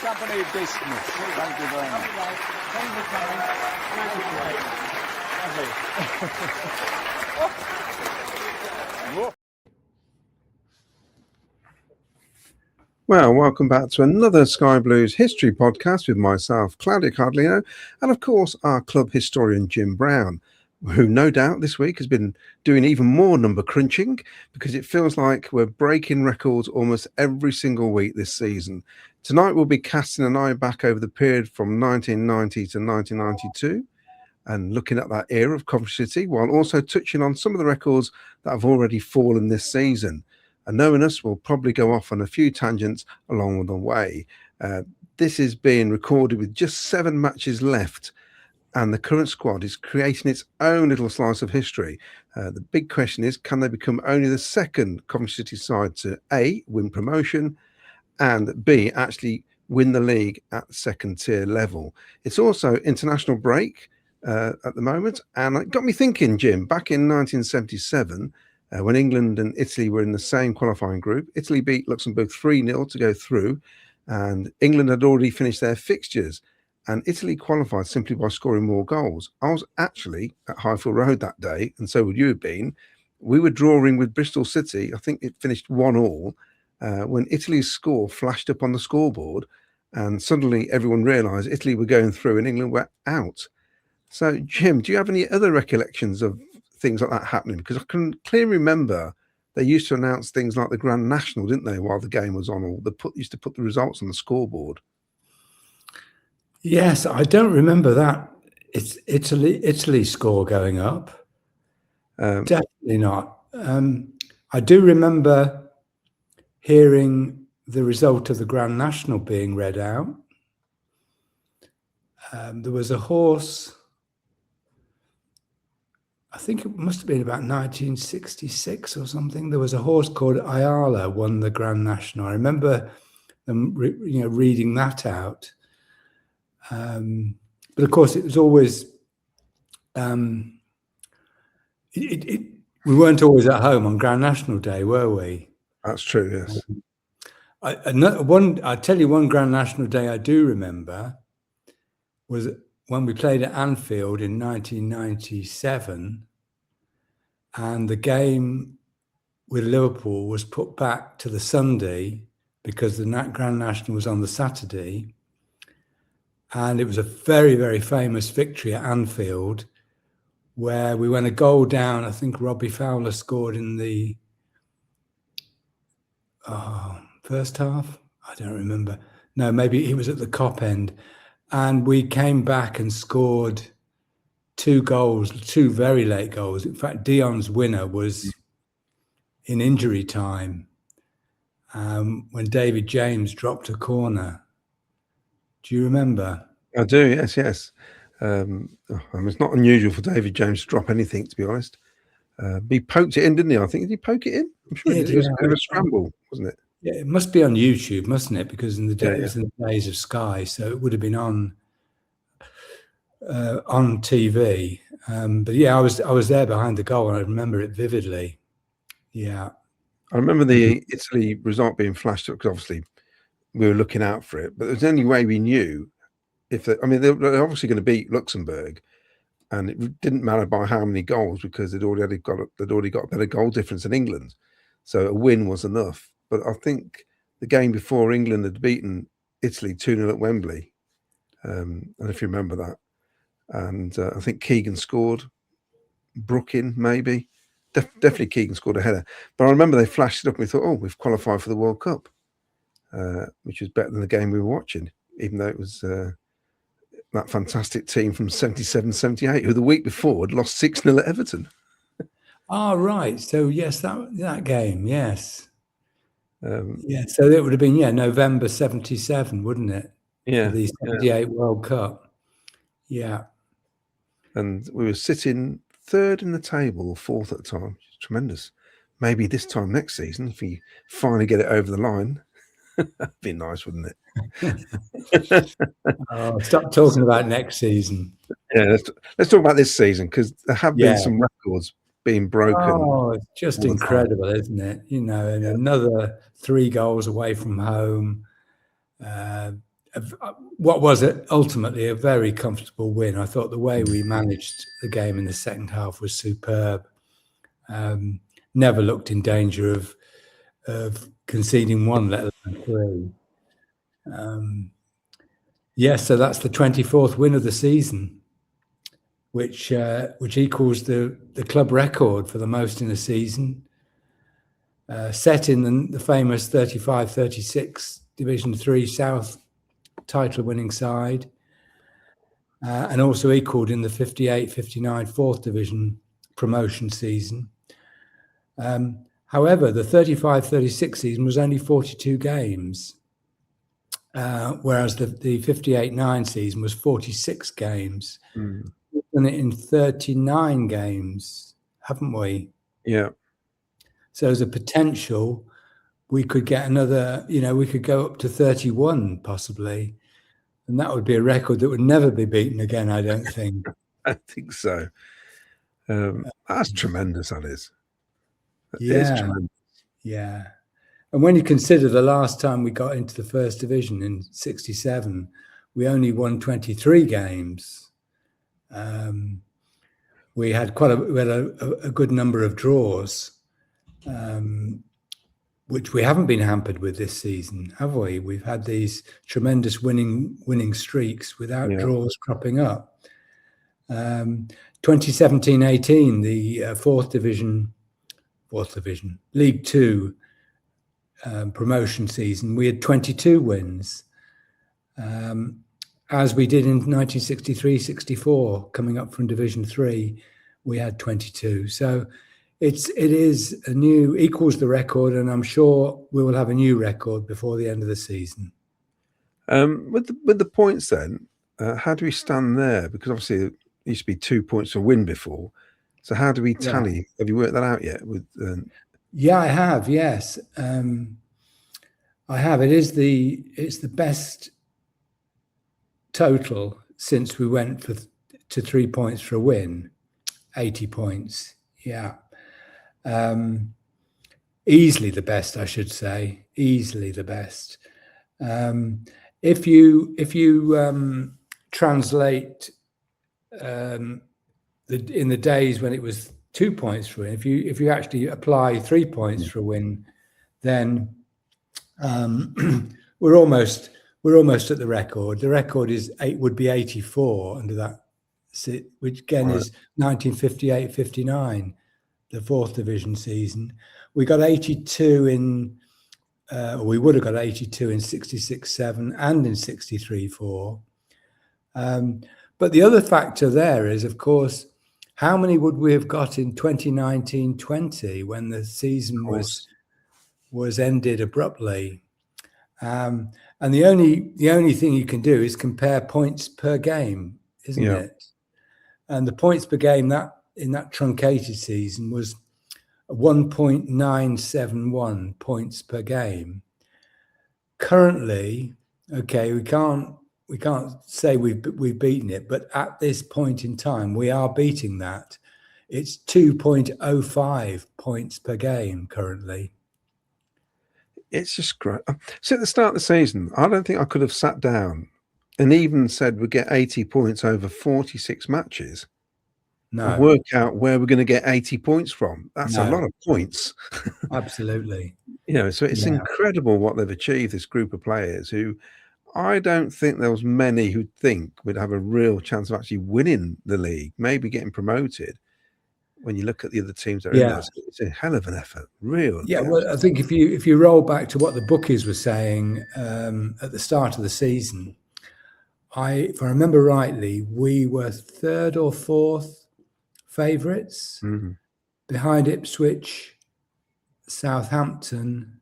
Company dismissed. Thank you very much. Thank you for coming. Well, welcome back to another Sky Blues history podcast with myself, Claudia Cardlino, and of course our club historian Jim Brown, who no doubt this week has been doing even more number crunching because it feels like we're breaking records almost every single week this season. Tonight we'll be casting an eye back over the period from 1990 to 1992 and looking at that era of Coventry City, while also touching on some of the records that have already fallen this season. And knowing us, we'll probably go off on a few tangents along the way. This is being recorded with just 7 matches left, and the current squad is creating its own little slice of history. The big question is, can they become only the second Coventry City side to A, win promotion, and B, actually win the league at second tier level? It's also international break at the moment, and it got me thinking, Jim, back in 1977, when England and Italy were in the same qualifying group, Italy beat Luxembourg 3-0 to go through, and England had already finished their fixtures, and Italy qualified simply by scoring more goals. I was actually at Highfield Road that day, and so would you have been. We were drawing with Bristol City. I think it finished 1-1 when Italy's score flashed up on the scoreboard, and suddenly everyone realised Italy were going through and England were out. So, Jim, do you have any other recollections of things like that happening? Because I can clearly remember they used to announce things like the Grand National, didn't they, while the game was on, or used to put the results on the scoreboard. Yes, I don't remember that. It's Italy score going up. Definitely not. I do remember hearing the result of the Grand National being read out. There was a horse, I think it must have been about 1966 or something. There was a horse called Ayala won the Grand National. I remember them, reading that out. But of course, it was always we weren't always at home on Grand National Day, were we? That's true. Yes. I tell you, one Grand National Day I do remember was when we played at Anfield in 1997, and the game with Liverpool was put back to the Sunday because the Grand National was on the Saturday. And it was a very, very famous victory at Anfield where we went a goal down. I think Robbie Fowler scored in the first half. I don't remember. No, maybe he was at the Kop end. And we came back and scored 2 goals, 2 very late goals. In fact, Dion's winner was in injury time when David James dropped a corner. Do you remember? I do, yes. It's not unusual for David James to drop anything, to be honest. He poked it in, didn't he? I think. Did he poke it in? I'm sure it was a bit of a scramble, wasn't it? Yeah, it must be on YouTube, mustn't it? Because in the days in the days of Sky, so it would have been on TV. But yeah, I was there behind the goal, and I remember it vividly. Yeah, I remember the Italy result being flashed up because obviously we were looking out for it. But there's the only way we knew they're obviously going to beat Luxembourg, and it didn't matter by how many goals because they'd already got a better goal difference than England, so a win was enough. But I think the game before, England had beaten Italy 2-0 at Wembley, and if you remember that, and I think Keegan scored, Brookin maybe, definitely Keegan scored a header. But I remember they flashed it up and we thought, oh, we've qualified for the World Cup, which was better than the game we were watching, even though it was that fantastic team from 77-78 who the week before had lost 6-0 at Everton. Oh, right. So yes, that game, yes. So it would have been November 77, wouldn't it? Yeah, the 78 World Cup. Yeah, and we were sitting 3rd in the table, 4th at the time, which is tremendous. Maybe this time next season, if we finally get it over the line, that'd be nice, wouldn't it? Stop talking about next season. Yeah, let's talk about this season because there have been some records being broken. Oh, it's just incredible, isn't it? And another 3 goals away from home. what was ultimately a very comfortable win. I thought the way we managed the game in the second half was superb. Never looked in danger of conceding one, let alone three. So that's the 24th win of the season, which equals the club record for the most in a season, set in the famous 35-36 Division 3 South title-winning side, and also equalled in the 58-59 4th Division promotion season. However, the 35-36 season was only 42 games, whereas the 58-9 season was 46 games. We've done it in 39 games, haven't we? Yeah. So there's a potential we could get another, we could go up to 31 possibly. And that would be a record that would never be beaten again, I don't think. I think so. That's tremendous, that is. Yeah. It's tremendous. Yeah. And when you consider the last time we got into the first division in 67, we only won 23 games. We had a good number of draws, which we haven't been hampered with this season, have we? We've had these tremendous winning streaks without draws cropping up. 2017-18, the fourth division, League Two promotion season, we had 22 wins, as we did in 1963-64, coming up from Division 3, we had 22. So it is equals the record, and I'm sure we will have a new record before the end of the season. With the points then, how do we stand there? Because obviously it used to be 2 points a win before. So how do we tally? Yeah. Have you worked that out yet? Yeah, I have. Yes, I have. It's the best total since we went to 3 points for a win, 80 points. Yeah. Easily the best, I should say. Easily the best. If you translate in the days when it was 2 points for a win, if you actually apply 3 points for a win, then we're almost at the record. The record would be 84 under that, which again is 1958-59. The fourth division season. We got 82 we would have got 82 in 66-7 and in 63-4. But the other factor there is, of course, how many would we have got in 2019-20 when the season was ended abruptly? And the only thing you can do is compare points per game, isn't it? And the points per game in that truncated season was 1.971 points per game. Currently, we can't say we've beaten it, but at this point in time, we are beating that. It's 2.05 points per game currently. It's just great. So at the start of the season, I don't think I could have sat down and even said we'd get 80 points over 46 matches. No. Work out where we're going to get 80 points from. That's a lot of points. Absolutely. So it's incredible what they've achieved, this group of players who I don't think there was many who'd think would have a real chance of actually winning the league, maybe getting promoted. When you look at the other teams that are in there, it's a hell of an effort, really. Yeah, well, I think if you roll back to what the bookies were saying at the start of the season, if I remember rightly, we were third or fourth favourites behind Ipswich, Southampton,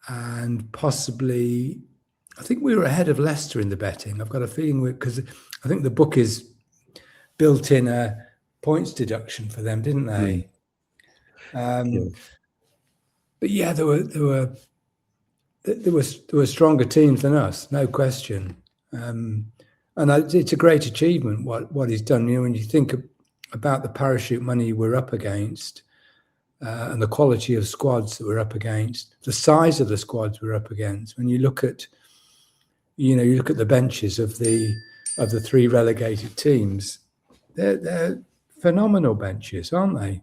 and possibly, I think we were ahead of Leicester in the betting. I've got a feeling because I think the bookies built in a points deduction for them, didn't they? But yeah, there were stronger teams than us, no question. And it's a great achievement what he's done. When you think about the parachute money we're up against, and the quality of squads that we're up against, the size of the squads we're up against. When you look at you look at the benches of the 3 relegated teams. They're phenomenal benches, aren't they?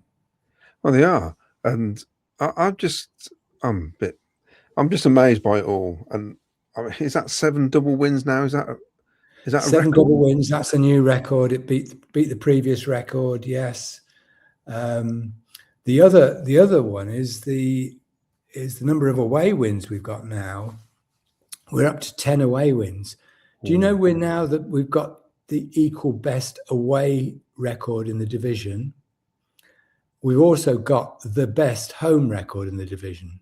Well, they are, and I'm just amazed by it all. And I mean, is that 7 double wins now? Is that a 7 record? double wins. That's a new record. It beat the previous record. Yes. The other one is the number of away wins we've got now. We're up to 10 away wins. Do you know we've got the equal best away record in the division? We've also got the best home record in the division.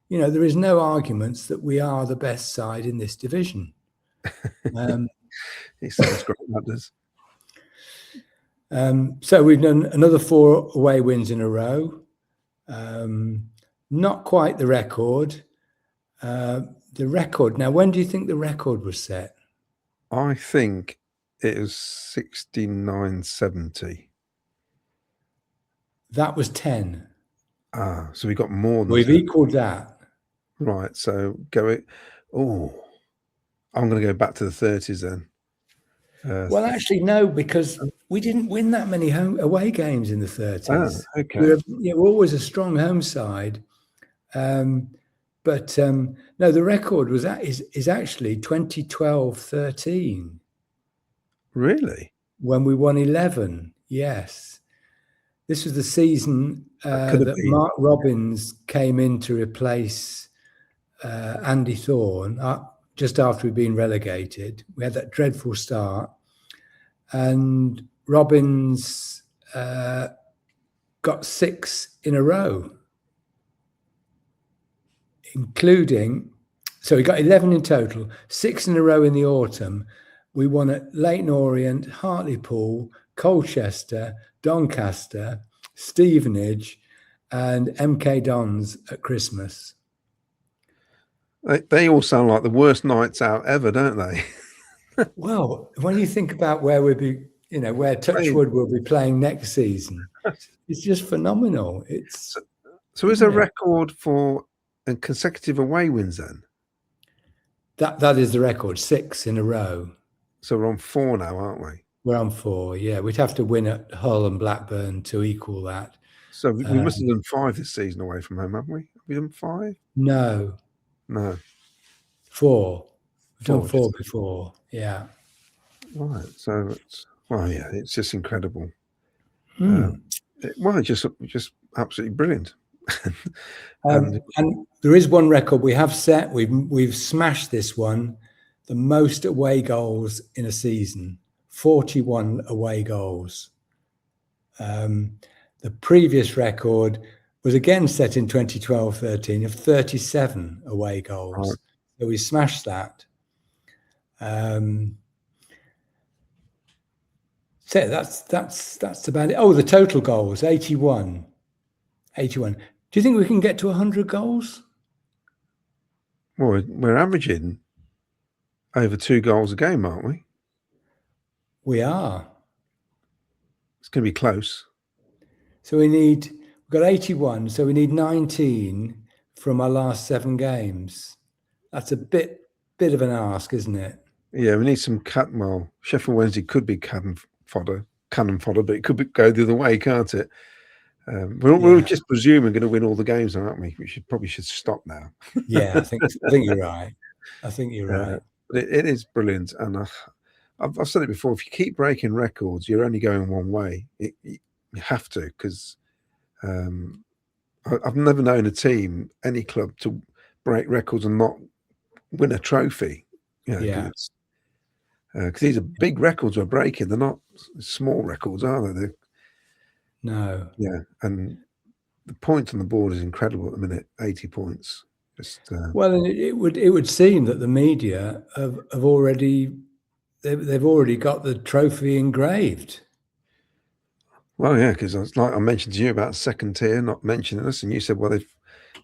There is no arguments that we are the best side in this division. It sounds great, that does. So we've done another 4 away wins in a row. Not quite the record. The record. Now, when do you think the record was set? I think it was 69-70. That was 10. So we got more than We've 10. equaled that. Right. So I'm going to go back to the 30s then. Well, actually, no, because we didn't win that many away games in the 30s. Okay. We're always a strong home side. But no, the record is actually 2012-13. Really? When we won 11, yes. This was the season that Mark Robbins came in to replace Andy Thorne just after we'd been relegated. We had that dreadful start. And Robbins got 6 in a row. So we got 11 in total, 6 in a row in the autumn. We won at Leyton Orient, Hartlepool, Colchester, Doncaster, Stevenage, and MK Dons at Christmas. They all sound like the worst nights out ever, don't they? Well, when you think about where we'll be, where Touchwood will be playing next season, it's just phenomenal. So is there a record for consecutive away wins then? That is the record, 6 in a row. So we're on 4 now, aren't we? We're on 4, yeah. We'd have to win at Hull and Blackburn to equal that. So we must have done 5 this season away from home, haven't we? Have we done 5? No. 4. 4. We've done 4 before, yeah. Right. So it's just incredible. It's just absolutely brilliant. And there is one record we have set. We've smashed this one. The most away goals in a season, 41 away goals. The previous record was again set in 2012-13 of 37 away goals. Right. So we smashed that. So that's about it. Oh, the total goals, 81. 81. Do you think we can get to 100 goals? Well, we're averaging over 2 goals a game, aren't we? We are. It's going to be close. So we've got 81, so we need 19 from our last 7 games. That's a bit of an ask, isn't it? Yeah, we need some Sheffield Wednesday could be cannon fodder, but it could go the other way, can't it? We're just presuming we're going to win all the games, aren't we? We probably should stop now. Yeah, I think you're right. I think you're right. But it is brilliant, and I've said it before. If you keep breaking records, you're only going one way. You have to, because I've never known a team, any club, to break records and not win a trophy. Because these are big records we're breaking. They're not small records, are they? No. Yeah, and the points on the board is incredible at the minute. 80 points. Well, and it would seem that the media have already they've already got the trophy engraved. Well, yeah, because like I mentioned to you about second tier not mentioning us, and you said, well,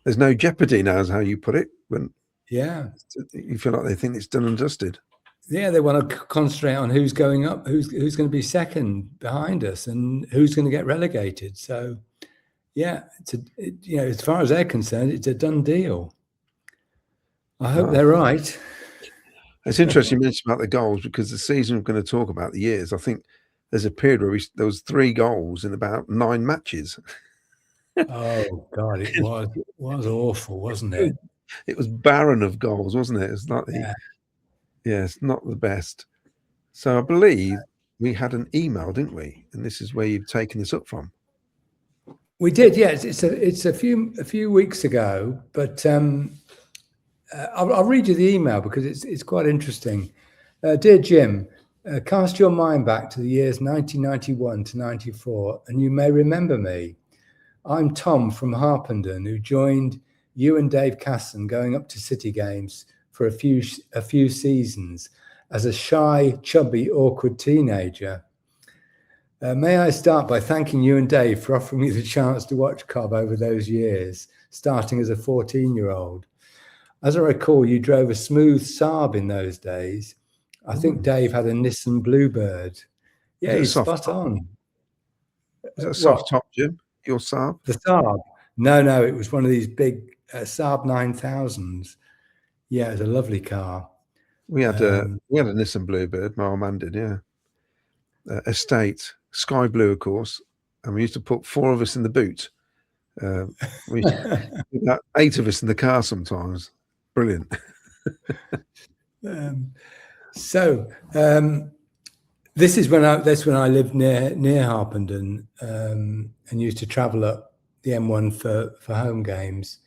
there's no jeopardy now, is how you put it. When you feel like they think it's done and dusted. Yeah, they want to concentrate on who's going up, who's going to be second behind us, and who's going to get relegated. So, yeah, as far as they're concerned, it's a done deal. I hope they're right. It's interesting you mentioned about the goals, because the season we're going to talk about, the years, I think there's a period where there was 3 goals in about 9 matches. Oh God, it was awful, wasn't it? It was barren of goals, wasn't it? It's not Yeah. it's not the best. So I believe we had an email, didn't we? And this is where you've taken this up from. We did, yes. It's a few weeks ago, but I'll read you the email because it's quite interesting. Dear Jim, cast your mind back to the years 1991 to 94, and you may remember me. I'm Tom from Harpenden, who joined you and Dave Casson going up to City games for a few seasons as a shy, chubby, awkward teenager. May I start by thanking you and Dave for offering me the chance to watch Cov over those years, starting as a 14-year-old. As I recall, you drove a smooth Saab in those days. I think Dave had a Nissan Bluebird. Yeah, he's spot on. Is that a soft top, Jim? Your Saab? The Saab? No, it was one of these big Saab 9000s. Yeah, it was a lovely car. We had a Nissan Bluebird. My old man did, yeah. Estate, sky blue, of course, and we used to put 4 of us in the boot. We had 8 of us in the car sometimes. Brilliant. This is when I lived near Harpenden and used to travel up the M1 for home games.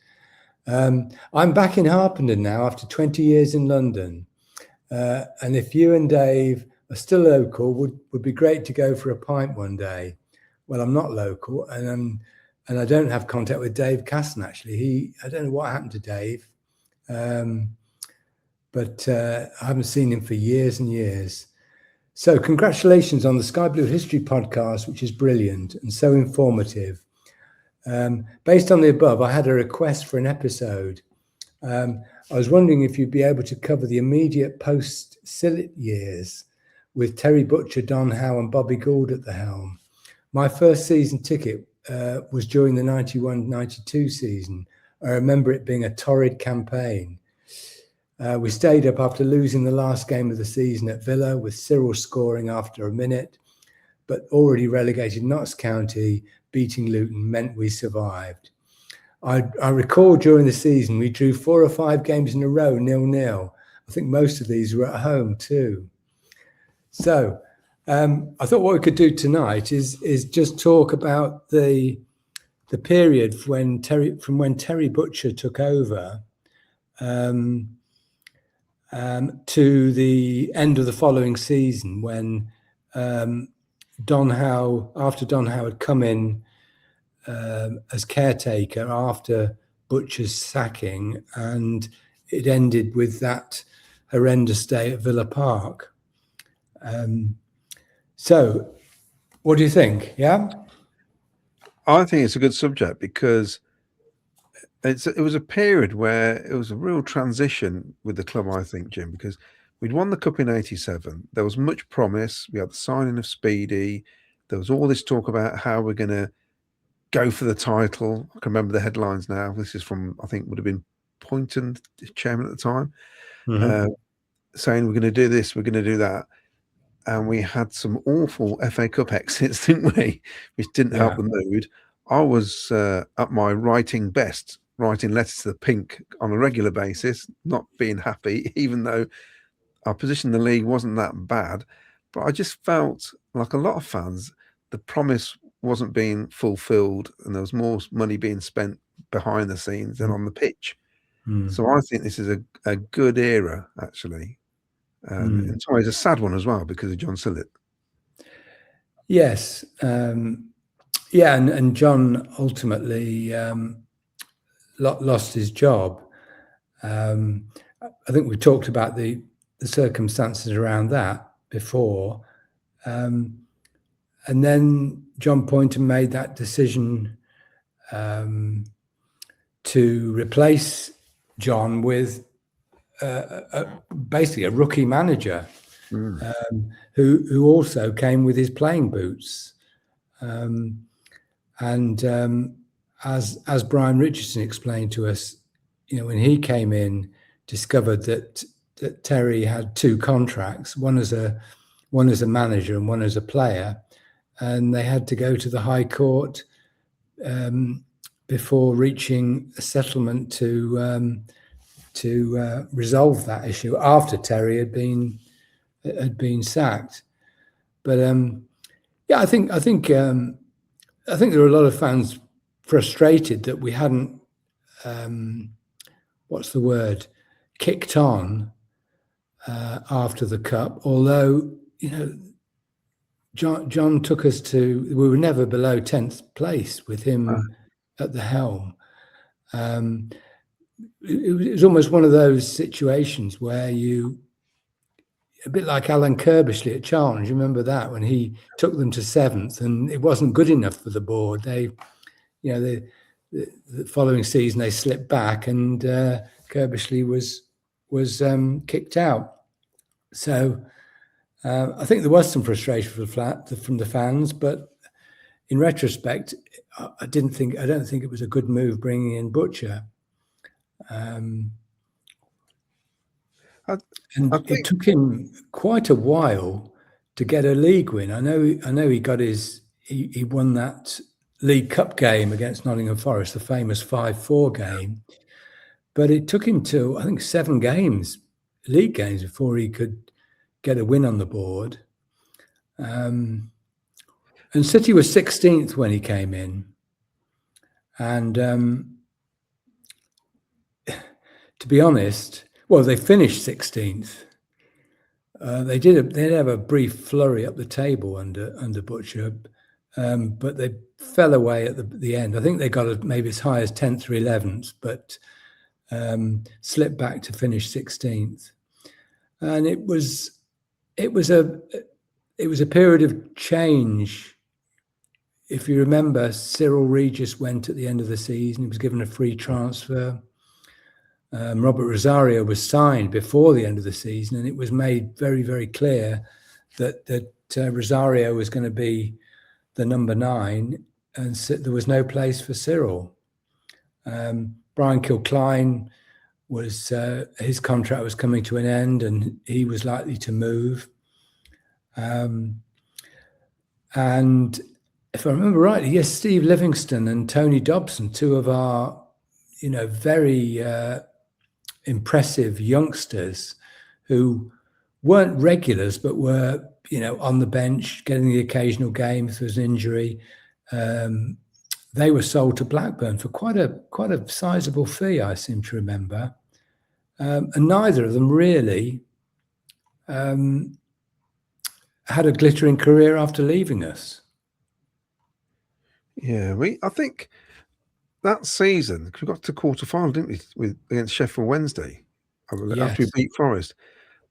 I'm back in Harpenden now after 20 years in London, and if you and Dave are still local, would be great to go for a pint one day. Well, I'm not local, and I don't have contact with Dave Casson actually. I don't know what happened to Dave, but I haven't seen him for years and years. So congratulations on the Sky Blue History podcast, which is brilliant and so informative. Based on the above, I had a request for an episode. I was wondering if you'd be able to cover the immediate post-Sillett years with Terry Butcher, Don Howe and Bobby Gould at the helm. My first season ticket was during the 91-92 season. I remember it being a torrid campaign. We stayed up after losing the last game of the season at Villa, with Cyril scoring after a minute, but already relegated Notts County beating Luton meant we survived. I recall during the season we drew 4 or 5 games in a row 0-0. I think most of these were at home too. So I thought what we could do tonight is just talk about the period from when Terry Butcher took over to the end of the following season, when Don Howe had come in as caretaker after Butcher's sacking, and it ended with that horrendous day at Villa Park. So what do you think? Yeah, I think it's a good subject because it was a period where it was a real transition with the club, I think, Jim, because we'd won the cup in '87. There was much promise. We had the signing of Speedy. There was all this talk about how we're going to go for the title. I can remember the headlines now. This is from, I think, would have been Poynton, chairman at the time, saying we're going to do this, we're going to do that. And we had some awful FA Cup exits, didn't we? Which didn't help the mood. I was at my writing best, writing letters to the Pink on a regular basis, not being happy, even though our position in the league wasn't that bad. But I just felt like a lot of fans, the promise wasn't being fulfilled and there was more money being spent behind the scenes than on the pitch. So I think this is a good era, actually. And in some ways a sad one as well because of John Sillett. Yes. And John ultimately lost his job. I think we talked about the circumstances around that before. And then John Poynton made that decision to replace John with basically a rookie manager who also came with his playing boots. As Brian Richardson explained to us, when he came in, discovered that that Terry had 2 contracts, one as a manager and one as a player, and they had to go to the High Court before reaching a settlement to resolve that issue after Terry had been sacked. But yeah, I think there were a lot of fans frustrated that we hadn't kicked on after the cup. Although, you know, John took us to, we were never below 10th place with him at the helm. It was almost one of those situations where a bit like Alan Kirbishley at Charlton. You remember that, when he took them to 7th and it wasn't good enough for the board. The following season they slipped back and Kirbishley was kicked out. So I think there was some frustration from the fans, but in retrospect, I don't think it was a good move bringing in Butcher. It took him quite a while to get a league win. I know he won that League Cup game against Nottingham Forest, the famous 5-4 game. But it took him to, I think, 7 league games, before he could get a win on the board. And City was 16th when he came in. And to be honest, well, they finished 16th. They did have a brief flurry up the table under Butcher, but they fell away at the end. I think they got maybe as high as 10th or 11th, but slipped back to finish 16th. And it was a period of change. If you remember, Cyril Regis went at the end of the season. He was given a free transfer. Robert Rosario was signed before the end of the season, and it was made very, very clear that Rosario was going to be the number 9, and there was no place for Cyril. Brian Kilcline his contract was coming to an end, and he was likely to move. And if I remember rightly, yes, Steve Livingston and Tony Dobson, 2 of our, very impressive youngsters who weren't regulars but were, on the bench, getting the occasional game if there was an injury. They were sold to Blackburn for quite a sizable fee, I seem to remember. And neither of them really had a glittering career after leaving us. Yeah, I think that season, we got to quarter-final, didn't we, against Sheffield Wednesday, after we beat Forest.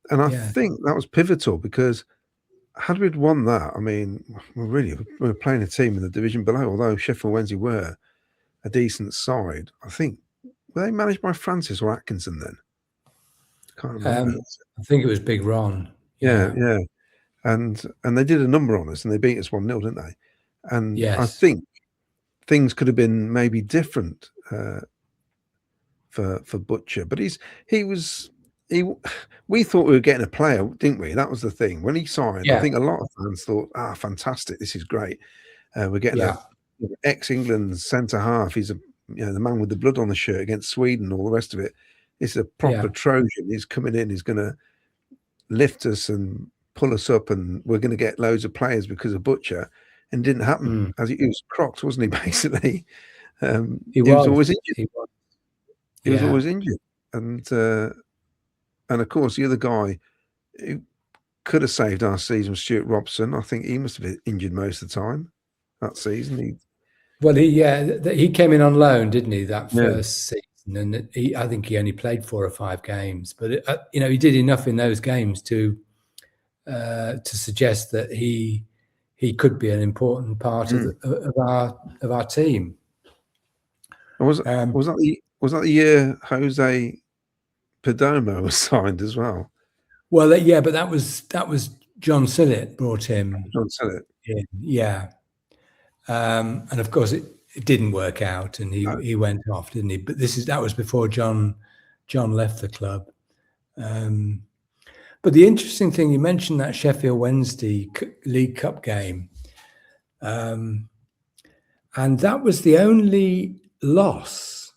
And I think that was pivotal, because had we won that, I mean, we were playing a team in the division below, although Sheffield Wednesday were a decent side. I think, were they managed by Francis or Atkinson then? Can't remember. I think it was Big Ron. Yeah. And they did a number on us, and they beat us 1-0, didn't they? And I think things could have been maybe different for Butcher, but we thought we were getting a player, didn't we? That was the thing. When he signed, I think a lot of fans thought, fantastic, this is great. We're getting an ex-England centre-half. He's the man with the blood on the shirt against Sweden, all the rest of it. It's a proper Trojan. He's coming in, he's going to lift us and pull us up, and we're going to get loads of players because of Butcher. And it didn't happen. He was crocked, wasn't he, basically? He was always injured. He was always injured. And of course, the other guy who could have saved our season was Stuart Robson. I think he must have been injured most of the time that season. He came in on loan, didn't he, that first season? And I think he only played 4 or 5 games. But, he did enough in those games to suggest that he could be an important part of our team. Was that the year Jose Perdomo was signed as well? Well, but that was John Sillett brought him. John Sillett, and of course it didn't work out, and he went off, didn't he? But that was before John left the club. But the interesting thing, you mentioned that Sheffield Wednesday League Cup game, and that was the only loss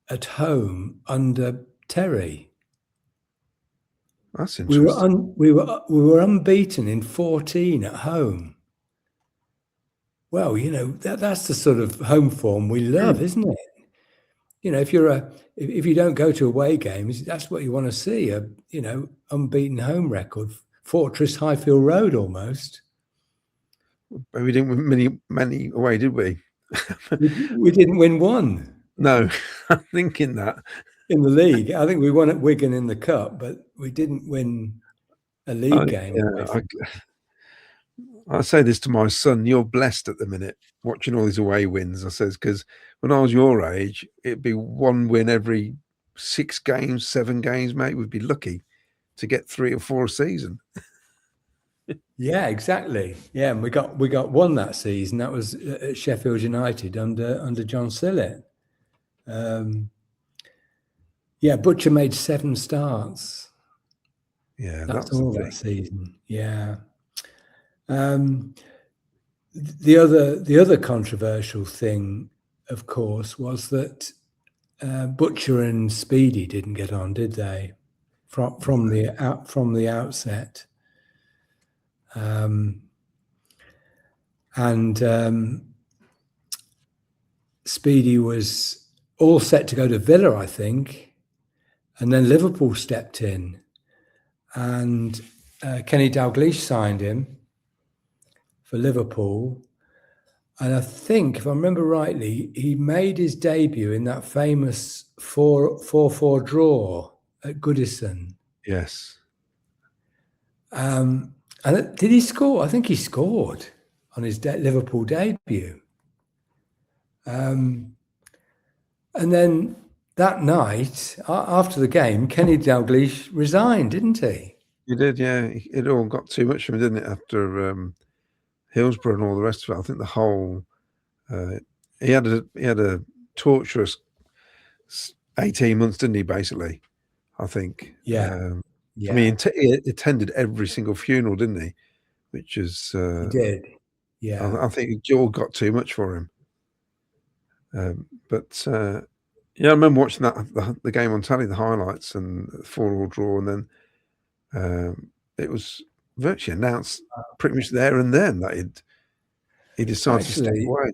at home under Terry. That's interesting. We were unbeaten in 14 at home. Well, that's the sort of home form we love, isn't it? If you don't go to away games, that's what you want to see, unbeaten home record, Fortress Highfield Road almost. But we didn't win many away, did we? We didn't win one. No, I'm thinking that. In the league. I think we won at Wigan in the cup, but we didn't win a league game. Yeah, I say this to my son, you're blessed at the minute watching all these away wins. I says, because when I was your age, it'd be one win every 6 games, 7 games, mate. We'd be lucky to get 3 or 4 a season. Yeah, exactly. Yeah, and we got one that season. That was at Sheffield United under John Sillett. Yeah, Butcher made 7 starts. Yeah, that's all that season. Yeah. The other controversial thing, of course, was that Butcher and Speedy didn't get on, did they? From the outset. Speedy was all set to go to Villa, I think. And then Liverpool stepped in and Kenny Dalglish signed him for Liverpool. And I think, if I remember rightly, he made his debut in that famous 4-4 draw at Goodison. Yes. And did he score? I think he scored on his Liverpool debut. And then that night, after the game, Kenny Dalglish resigned, didn't he? He did, yeah. It all got too much for him, didn't it? After Hillsborough and all the rest of it. I think the whole he had a torturous 18 months, didn't he? Basically, I think. Yeah. I mean, he attended every single funeral, didn't he? Which is he did. Yeah. I think it all got too much for him. But yeah, I remember watching the game on telly, the highlights and the 4-4 draw, and then it was virtually announced pretty much there and then that he decided to step away.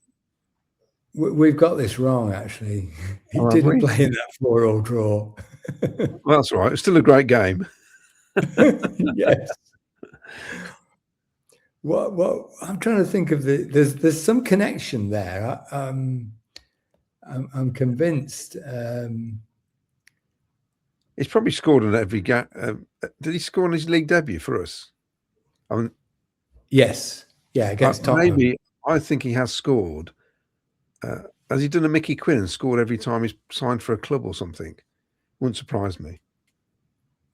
We've got this wrong, actually. He didn't play in that 4-4 draw. Well, that's right. It's still a great game. Yes. Well, I'm trying to think of there's some connection there. I'm convinced. He's probably scored on every game. Did he score on his league debut for us? Yes. Yeah, against Tottenham. Maybe I think he has scored. Has he done a Mickey Quinn and scored every time he's signed for a club or something? Wouldn't surprise me.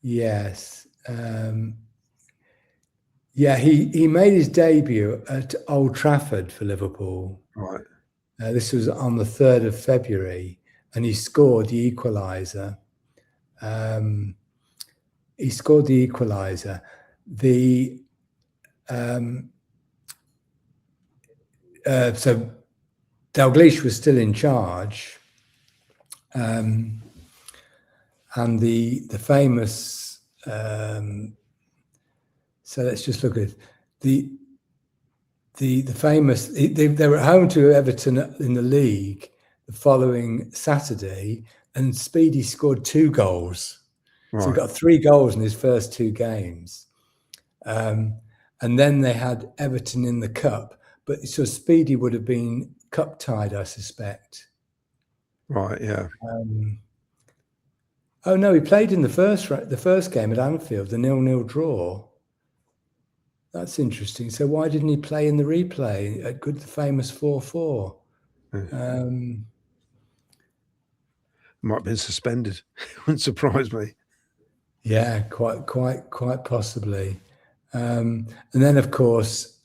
Yes. Yeah, he made his debut at Old Trafford for Liverpool. Right. This was on the 3rd of February, and he scored the equaliser. So Dalglish was still in charge, and the famous. So let's just look at the famous. They were at home to Everton in the league the following Saturday, and Speedy scored 2 goals. Right. So he got 3 goals in his first 2 games, and then they had Everton in the cup. But so Speedy would have been cup tied, I suspect. Right. Yeah. Oh no, he played in the first game at Anfield, the 0-0 draw. That's interesting. So why didn't he play in the replay at the famous 4-4? Might have been suspended. Wouldn't surprise me. Yeah, quite possibly. And then, of course,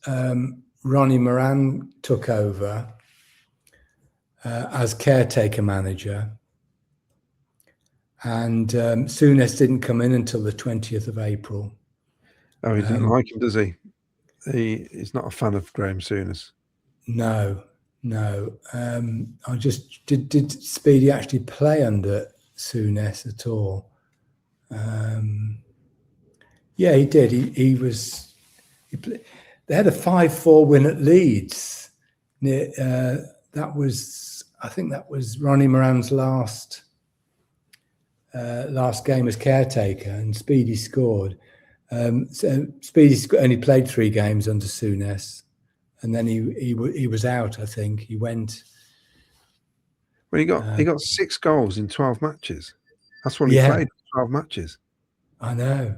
Ronnie Moran took over as caretaker manager. And Souness didn't come in until the 20th of April. Oh, he didn't like him, does he? He's not a fan of Graham Souness. No. I just did Speedy actually play under Souness at all? Yeah, he did. They had a 5-4 win at Leeds. I think that was Ronnie Moran's last game as caretaker, and Speedy scored. So Speedy only played 3 games under Souness, and then he was out. I think he went. Well, he got 6 goals in 12 matches. That's what he played. 12 matches. I know.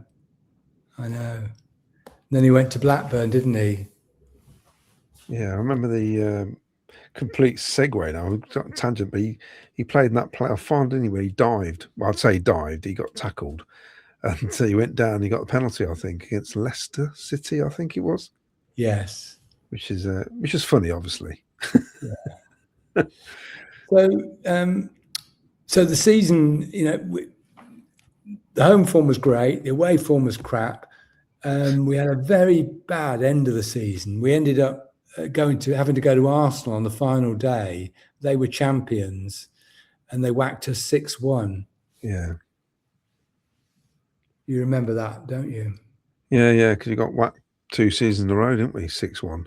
Then he went to Blackburn, didn't he? Yeah, I remember the complete segue now. I've got a tangent, but he played in that playoff final, didn't he, where he dived. Well, I'd say he dived. He got tackled. And he went down. He got a penalty, I think, against Leicester City, I think it was. Yes. Which is funny, obviously. Yeah. So the season, the home form was great. The away form was crap. We had a very bad end of the season. We ended up having to go to Arsenal on the final day. They were champions, and they whacked us 6-1. Yeah. You remember that, don't you? Yeah, because you got whacked 2 seasons in a row, didn't we? 6-1.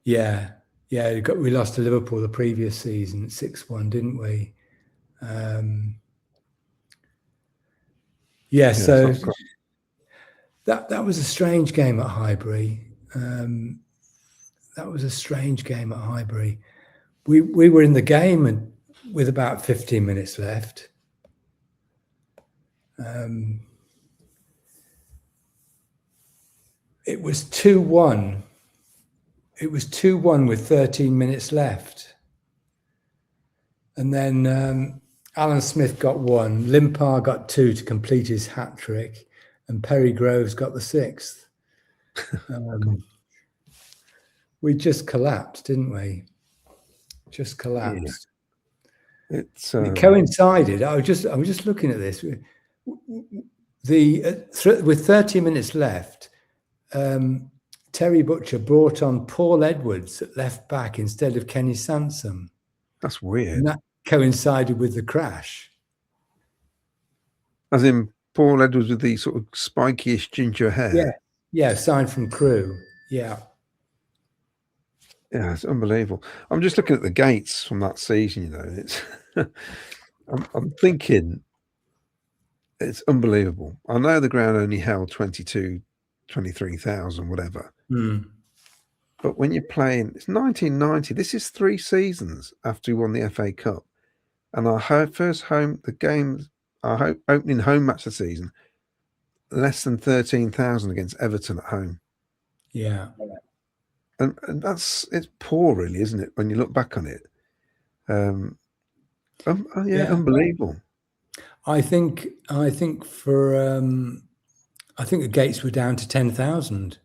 Yeah. We lost to Liverpool the previous season 6-1, didn't we? So that was a strange game at Highbury. We were in the game with about 15 minutes left. It was 2-1. It was 2-1 with 13 minutes left. And then Alan Smith got 1, Limpar got 2 to complete his hat trick, and Perry Groves got the 6th. We just collapsed, didn't we? Just collapsed. Yeah. It coincided. I was just looking at this. With 30 minutes left, Terry Butcher brought on Paul Edwards at left back instead of Kenny Sansom. That's weird. And that coincided with the crash. As in Paul Edwards with the sort of spiky-ish ginger hair. Yeah, signed from Crewe. Yeah. Yeah, it's unbelievable. I'm just looking at the gates from that season, It's I'm thinking it's unbelievable. I know the ground only held 23,000, whatever. But when you're playing, it's 1990. This is 3 seasons after we won the FA Cup. And our opening home match of the season, less than 13,000 against Everton at home. Yeah. And it's poor, really, isn't it? When you look back on it. Unbelievable. I think the gates were down to 10,000.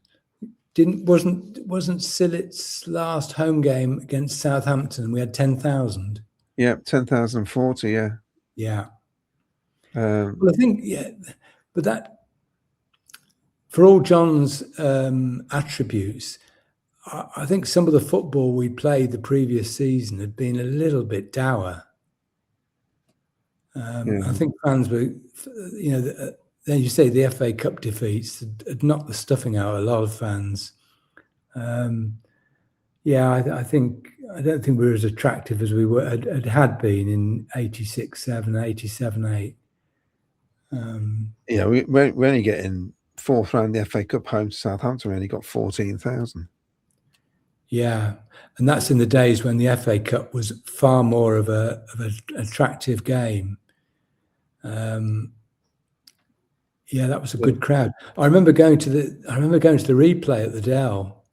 Wasn't Sillett's last home game against Southampton? We had 10,000. Yeah, 10,040. Yeah. Yeah. Well, I think but that, for all John's attributes, I think some of the football we played the previous season had been a little bit dour. I think fans were, then you say the FA Cup defeats had knocked the stuffing out of a lot of fans. I don't think we were as attractive as we had been in 86-7, 87-8. We're only getting 4th round the FA Cup home to Southampton. We only got 14,000. Yeah, and that's in the days when the FA Cup was far more of an attractive game. That was a good crowd. I remember going to the replay at the Dell,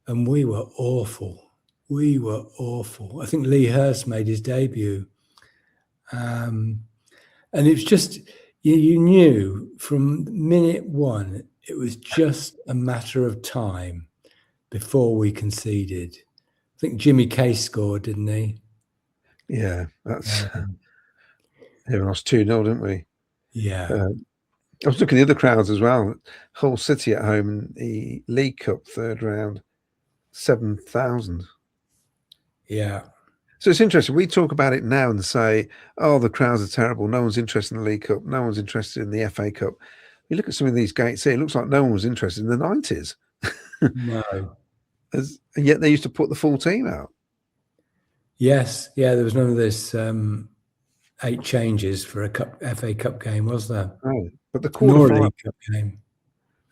and we were awful. I think Lee Hurst made his debut, and it was just you knew from minute 1 it was just a matter of time before we conceded. I think Jimmy Case scored, didn't he? Yeah, that's Yeah, we lost 2-0, didn't we? Yeah. I was looking at the other crowds as well. Hull City at home in the League Cup third round, 7,000. Yeah. So it's interesting. We talk about it now and say, oh, the crowds are terrible. No one's interested in the League Cup. No one's interested in the FA Cup. You look at some of these gates here, it looks like no one was interested in the 90s. No. And yet they used to put the full team out. Yes. Yeah, there was none of this 8 changes for a FA Cup game, was there? Oh, but the Nor a quarterfinal, League Cup game.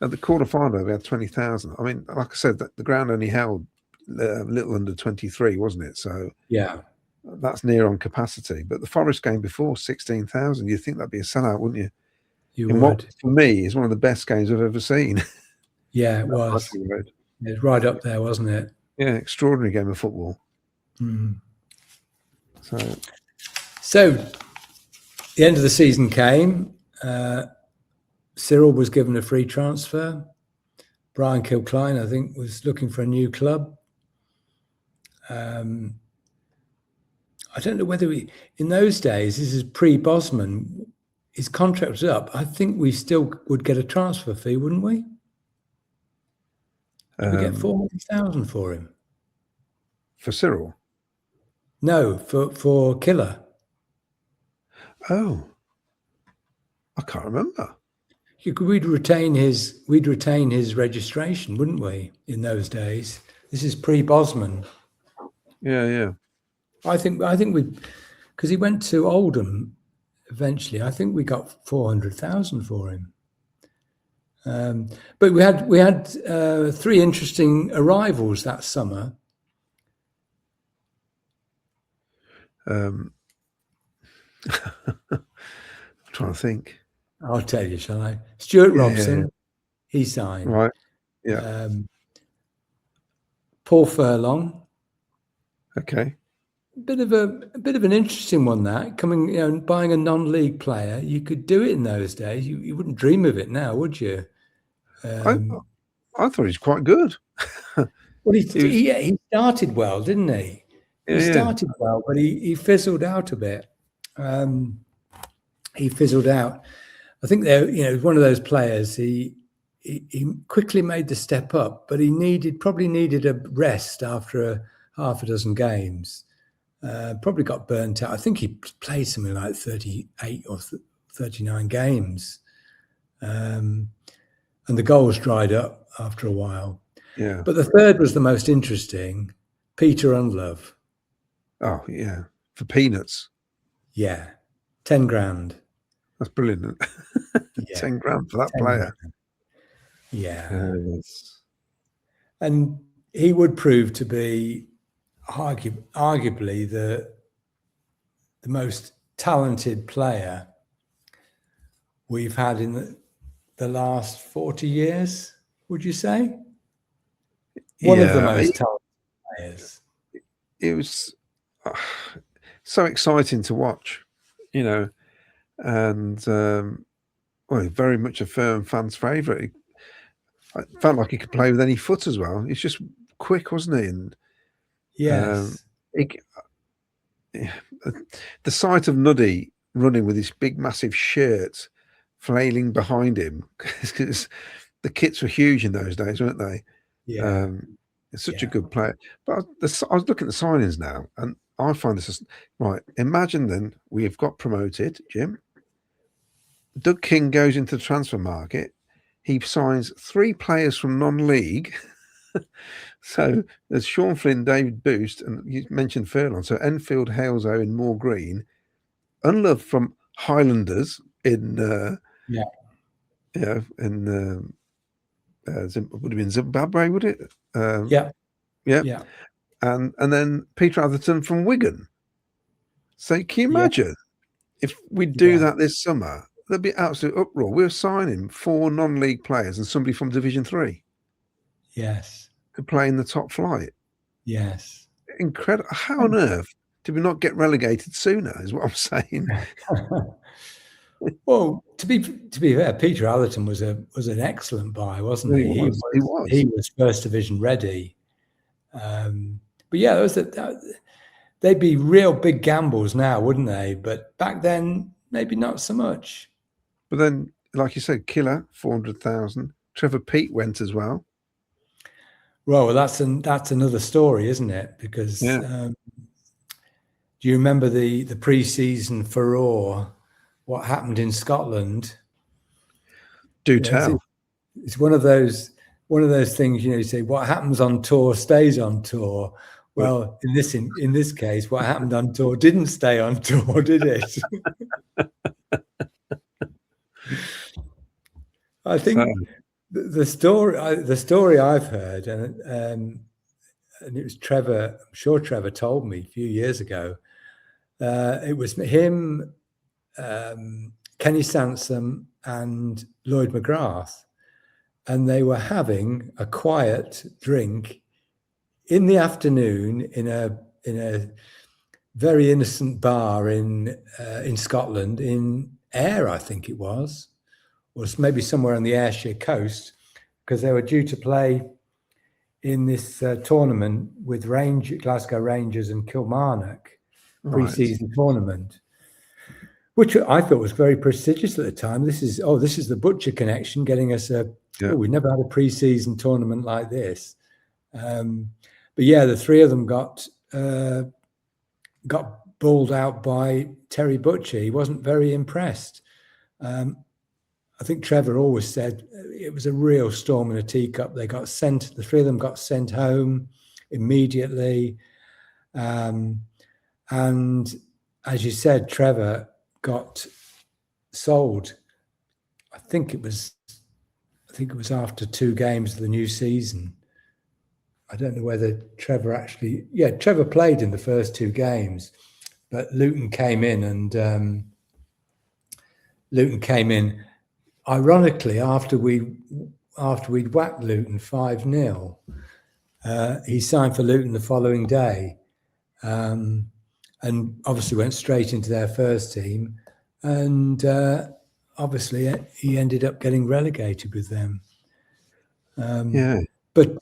at the quarterfinal, we had 20,000. I mean, like I said, the ground only held a little under 23, wasn't it? So Yeah. that's near on capacity. But the Forest game before, 16,000. You'd think that'd be a sellout, wouldn't you? You In would. what, for me, is one of the best games I've ever seen. Yeah, it was. It was right up there, wasn't it? Yeah, extraordinary game of football. Mm. So the end of the season came. Cyril was given a free transfer. Brian Kilcline, I think, was looking for a new club. I don't know whether in those days, this is pre-Bosman, his contract was up. I think we still would get a transfer fee, wouldn't we? Did we get 400,000 for him? for Cyril? No, for Killer. Oh, I can't remember. We'd retain his registration, wouldn't we? In those days, this is pre-Bosman. Yeah. I think we, because he went to Oldham eventually. I think we got 400,000 for him. But we had 3 interesting arrivals that summer. I'm trying to think. I'll tell you, shall I? Stuart Robson, he signed. Right. Yeah. Paul Furlong. Okay. A bit of an interesting one, that coming, buying a non-league player. You could do it in those days. You wouldn't dream of it now, would you? I thought he was quite good. Well, he started well, didn't he? He started well, but he fizzled out a bit. He fizzled out. I think one of those players. He quickly made the step up, but he probably needed a rest after half a dozen games. Probably got burnt out. I think he played something like 38 or 39 games. And the goals dried up after a while. Yeah. But the third was the most interesting, Peter Unlove. Oh, yeah. For peanuts. Yeah. 10 grand. That's brilliant. Yeah. 10 grand for that player. Grand. Yeah. Yes. And he would prove to be arguably the most talented player we've had in the last 40 years, would you say? One of the most talented players. It was so exciting to watch, and very much a firm fan's favourite. I felt like he could play with any foot as well. He's just quick, wasn't he? And yes, the sight of Nuddy running with his big, massive shirt flailing behind him, because the kits were huge in those days, weren't they? Yeah. It's such a good player. But I was looking at the signings now, and I find this right. Imagine then we've got promoted, Jim. Doug King goes into the transfer market. He signs 3 players from non-league. So there's Sean Flynn, David Boost, and you mentioned Furlong. So Enfield, Hales, Owen, Moore Green, Unlove from Highlanders in would have been Zimbabwe, would it? Yeah. And then Peter Atherton from Wigan. So can you imagine if we do that this summer? There'd be absolute uproar. We're signing 4 non-league players and somebody from Division 3. Yes. To play in the top flight. Yes. Incredible. How on earth did we not get relegated sooner, is what I'm saying. Well, to be fair, Peter Atherton was an excellent buy, wasn't he? He was. He was first division ready. But yeah, they'd be real big gambles now, wouldn't they? But back then, maybe not so much. But then, like you said, Killer 400,000. Trevor Peat went as well. Well, that's another story, isn't it? Because Yeah. do you remember the pre-season furore? What happened in Scotland? Do tell. It's one of those things, you say what happens on tour stays on tour. Well, in this case, what happened on tour didn't stay on tour, did it? I think the story I've heard, and it was Trevor. I'm sure Trevor told me a few years ago. It was him, Kenny Sansom, and Lloyd McGrath, and they were having a quiet drink in the afternoon in a very innocent bar in Scotland, in Ayr, I think it was, or maybe somewhere on the Ayrshire coast, because they were due to play in this tournament with Glasgow Rangers and Kilmarnock, pre-season tournament, which I thought was very prestigious at the time. This is the Butcher connection getting us we never had a pre-season tournament like this. But yeah, the three of them got bowled out by Terry Butcher. He wasn't very impressed. I think Trevor always said it was a real storm in a teacup. The three of them got sent home immediately. And as you said, Trevor got sold. I think it was after 2 games of the new season. I don't know whether Trevor played in the first 2 games, but Luton came in ironically after we'd whacked Luton 5-0. He signed for Luton the following day, and obviously went straight into their first team, and obviously he ended up getting relegated with them. But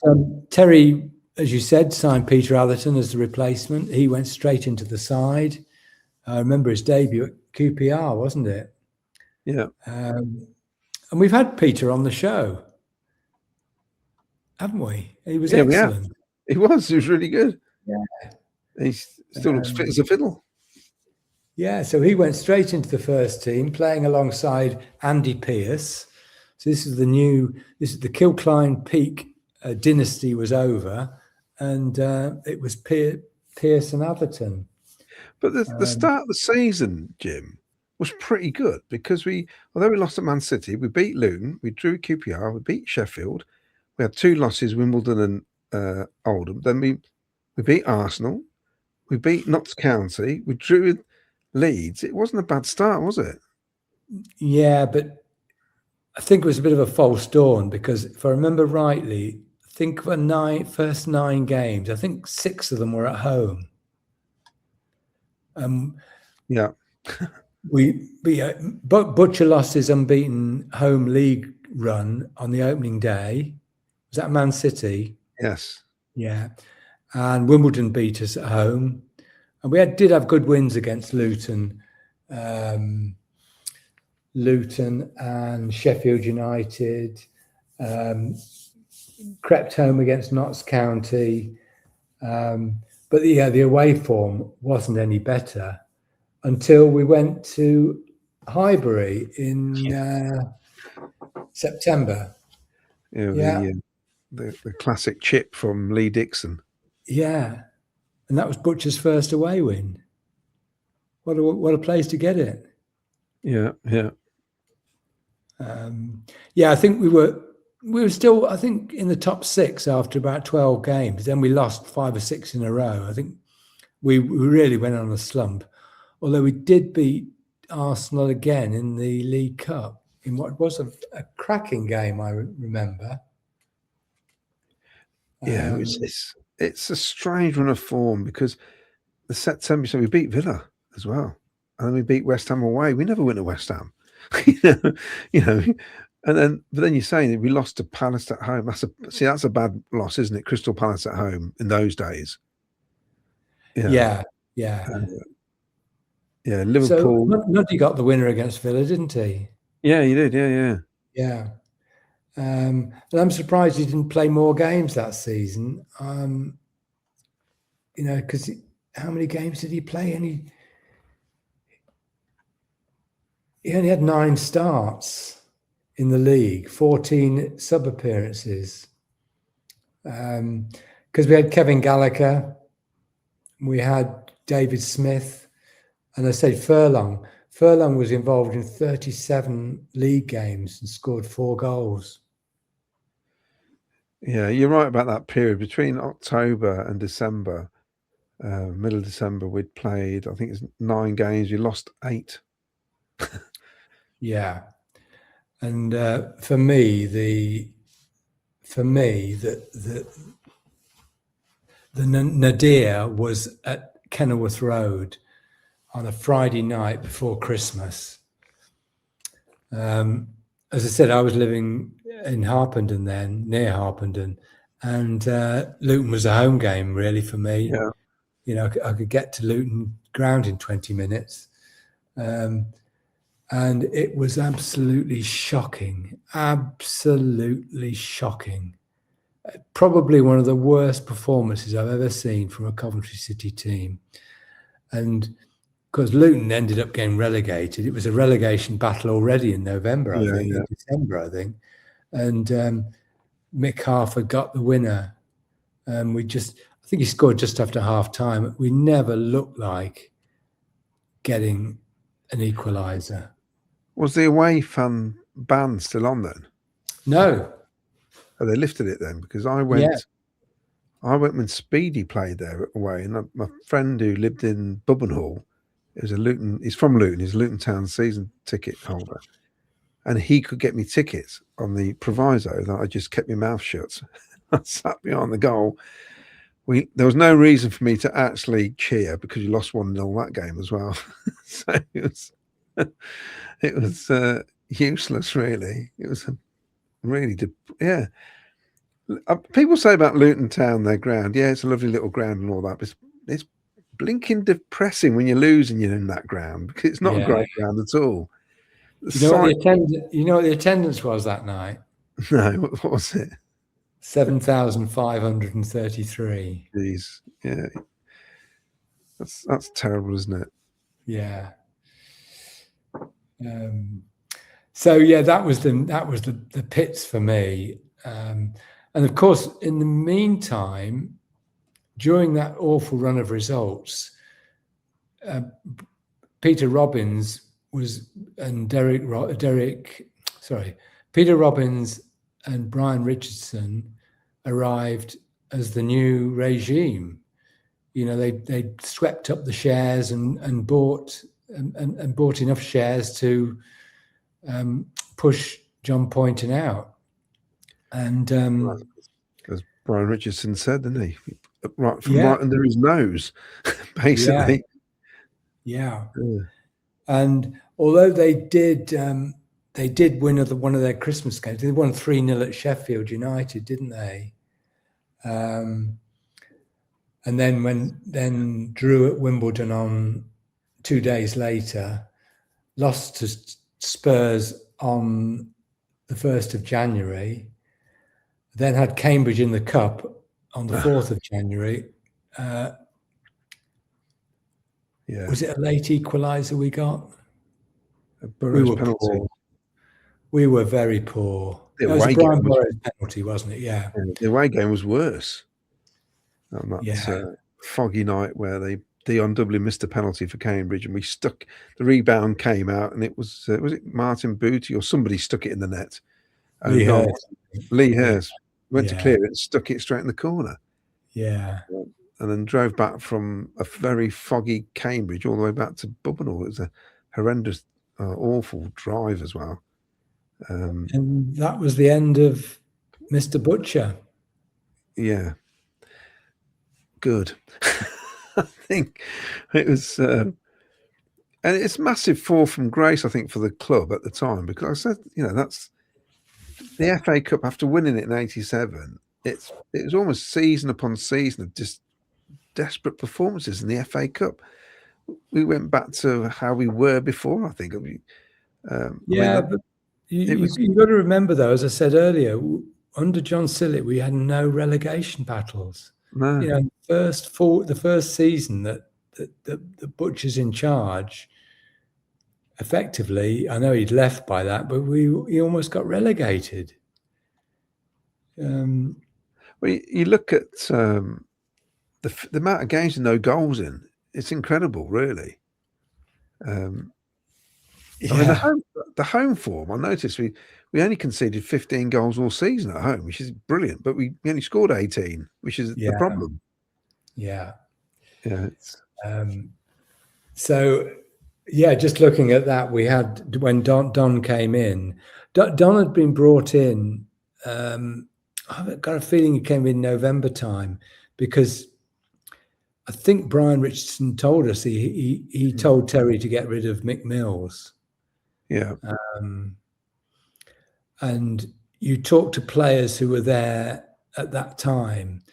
Terry, as you said, signed Peter Atherton as the replacement. He went straight into the side. I remember his debut at QPR, wasn't it? Yeah. And we've had Peter on the show, haven't we? He was excellent. He was really good. Yeah. He still looks fit as a fiddle. Yeah, so he went straight into the first team, playing alongside Andy Pearce. So this is the Kilcline Peak dynasty was over, and it was Pearce and Atherton. But the start of the season, Jim, was pretty good, because although we lost at Man City, we beat Luton, we drew QPR, we beat Sheffield, we had 2 losses, Wimbledon and Oldham. Then we beat Arsenal, we beat Notts County, we drew Leeds. It wasn't a bad start, was it? Yeah, but I think it was a bit of a false dawn, because if I remember rightly, I think for first 9 games, I think 6 of them were at home. Yeah. Butcher lost his unbeaten home league run on the opening day. Was that Man City? Yes. Yeah. And Wimbledon beat us at home. And we did have good wins against Luton. Luton and Sheffield United. Crept home against Notts County. But the away form wasn't any better until we went to Highbury in September. The classic chip from Lee Dixon. Yeah, and that was Butcher's first away win. What a place to get it. Yeah. I think we were still, I think, in the top 6 after about 12 games. Then we lost 5 or 6 in a row. I think we really went on a slump. Although we did beat Arsenal again in the League Cup in what was a cracking game, I remember. Yeah, it's a strange run of form, because the September, so we beat Villa as well, and then we beat West Ham away. We never win at West Ham, And then you're saying that we lost to Palace at home. That's a bad loss, isn't it? Crystal Palace at home in those days. Yeah. Yeah, Liverpool. So Nuddy got the winner against Villa, didn't he? Yeah, you did. Yeah. Yeah. And I'm surprised he didn't play more games that season. Because how many games did he play? And he only had 9 starts in the league, 14 sub appearances. Because we had Kevin Gallagher, we had David Smith, and I said Furlong. Furlong was involved in 37 league games and scored 4 goals. Yeah, you're right about that period between October and December. Middle of December, we'd played, I think it's 9 games. We lost 8. Yeah, and for me, the nadir was at Kenilworth Road on a Friday night before Christmas. As I said, I was living in Harpenden then, near Harpenden, and Luton was a home game really for me. Yeah. I could get to Luton ground in 20 minutes. And it was absolutely shocking. Probably one of the worst performances I've ever seen from a Coventry City team. And because Luton ended up getting relegated, it was a relegation battle already in November, in December, I think. And Mick Harford got the winner. I think he scored just after half time. We never looked like getting an equaliser. Was the away fan ban still on then? No. Oh, they lifted it then, because I went when Speedy played there away, and my friend who lived in Bubbenhall, he's from Luton, he's a Luton Town season ticket holder, and he could get me tickets on the proviso that I just kept my mouth shut. I sat behind the goal. There was no reason for me to actually cheer because you lost 1-0 that game as well. So it was useless, really. It was really, people say about Luton Town, their ground, it's a lovely little ground and all that, but it's blinking depressing when you're losing in that ground, because it's not a great ground at all. You know what the attendance was that night? No, what was it? 7,533. Jeez, yeah, that's terrible, isn't it? Yeah. So that was the pits for me, and of course, in the meantime, during that awful run of results, Peter Robbins and Peter Robbins and Brian Richardson arrived as the new regime. They swept up the shares and bought enough shares to push John Poynton out. And as Brian Richardson said, didn't he? Right under his nose, basically. Yeah. And although they did win one of their Christmas games, they won 3-0 at Sheffield United, didn't they? And then drew at Wimbledon on 2 days later, lost to Spurs on the 1st of January, then had Cambridge in the Cup on the 4th of January. Was it a late equaliser we got? We were poor. We were very poor. It was a Brian Burrows penalty, wasn't it? Yeah. The away game was worse. On that foggy night where Dion Dublin missed a penalty for Cambridge, and we stuck. The rebound came out, and it was it Martin Booty or somebody stuck it in the net. And Lee Hurst went to clear it and stuck it straight in the corner. Yeah. And then drove back from a very foggy Cambridge all the way back to Bubbenhall. It was a horrendous, awful drive as well. And that was the end of Mr. Butcher. Yeah. Good. I think it was, and it's massive fall from grace, I think, for the club at the time, because I said, that's the FA Cup after winning it in '87. It was almost season upon season of just desperate performances in the FA Cup. we went back to how we were before. I think. Yeah, I mean, but it was you've got to remember, though, as I said earlier, under John Sillett, we had no relegation battles. no. You know, the first season that the Butcher's in charge, effectively, I know he'd left by that, but he almost got relegated. Well, you look at the amount of games with no goals in. It's incredible, really. I mean, the home form. I noticed we only conceded 15 goals all season at home, which is brilliant. But we only scored 18, which is the problem. Yeah. Yeah. So, yeah, just looking at that, we had when Don came in. Don had been brought in. I've got a feeling he came in November time, because I think Brian Richardson told us he told Terry to get rid of Mick Mills. Yeah. And you talk to players who were there at that time,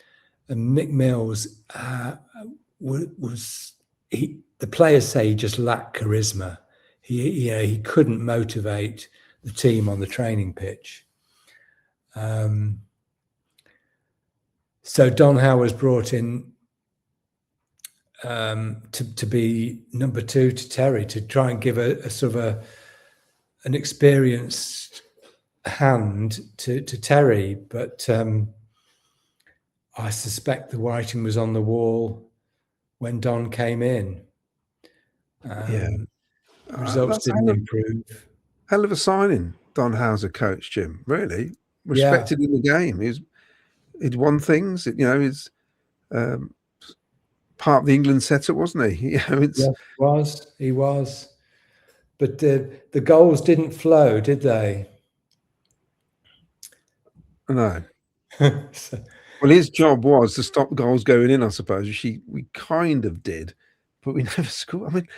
and Mick Mills the players say he just lacked charisma. He couldn't motivate the team on the training pitch. So Don Howe was brought in to be number 2 to Terry, to try and give a sort of an experienced hand to Terry. But I suspect the writing was on the wall when Don came in. Results didn't improve. Hell of a signing, Don Howe's a coach, Jim. Really respected in the game. He'd won things. He's part of the England setup, wasn't he? He was. But the goals didn't flow, did they? No. Well, his job was to stop goals going in, I suppose, which we kind of did, but we never scored. I mean,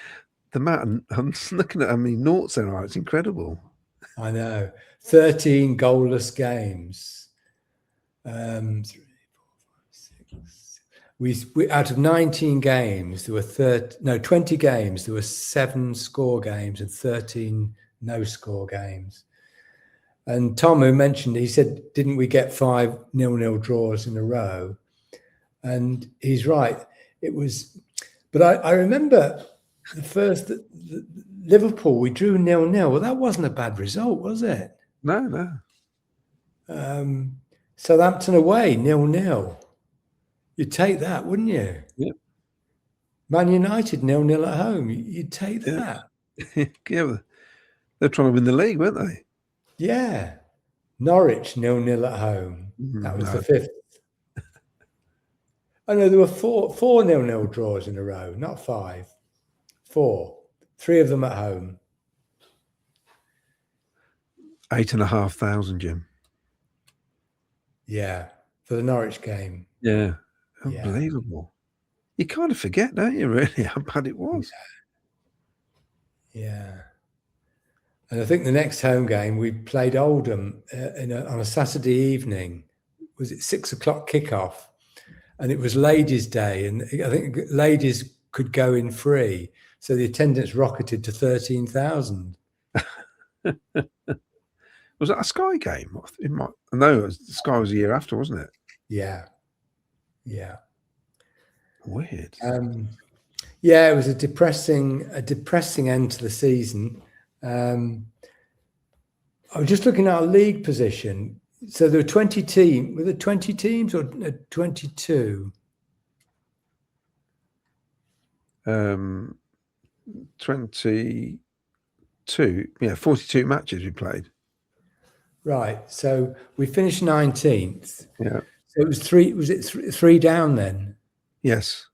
the amount, I'm looking at how many noughts there are. It's incredible. I know. 13 goalless games. we out of 19 games, there were 20 games, there were 7 score games and 13 no score games. And Tom, who mentioned, he said, didn't we get 5 0-0 draws in a row? And he's right. It was, but I remember the first Liverpool, we drew 0-0. Well, that wasn't a bad result, was it? No. Southampton away, 0-0. You'd take that, wouldn't you? Yep. Man United 0-0 at home. You'd take that. Yeah, they're trying to win the league, weren't they? Yeah. Norwich 0-0 at home. That was the 5th. Oh no, there were 4 0-0 draws in a row, not 5. 4. 3 of them at home. 8,500, Jim. Yeah, for the Norwich game. Yeah, unbelievable. You kind of forget, don't you, really, how bad it was? Yeah. And I think the next home game, we played Oldham on a Saturday evening. Was it 6 o'clock kickoff? And it was Ladies' Day, and I think ladies could go in free. So the attendance rocketed to 13,000. Was that a Sky game? No, Sky was a year after, wasn't it? Yeah. Weird. Yeah, it was a depressing end to the season. I was just looking at our league position. So there were 20 teams. Were there 20 teams or 22? 22. Yeah, 42 matches we played. Right. So we finished 19th. Yeah. So it was 3. Was it 3 down then? Yes.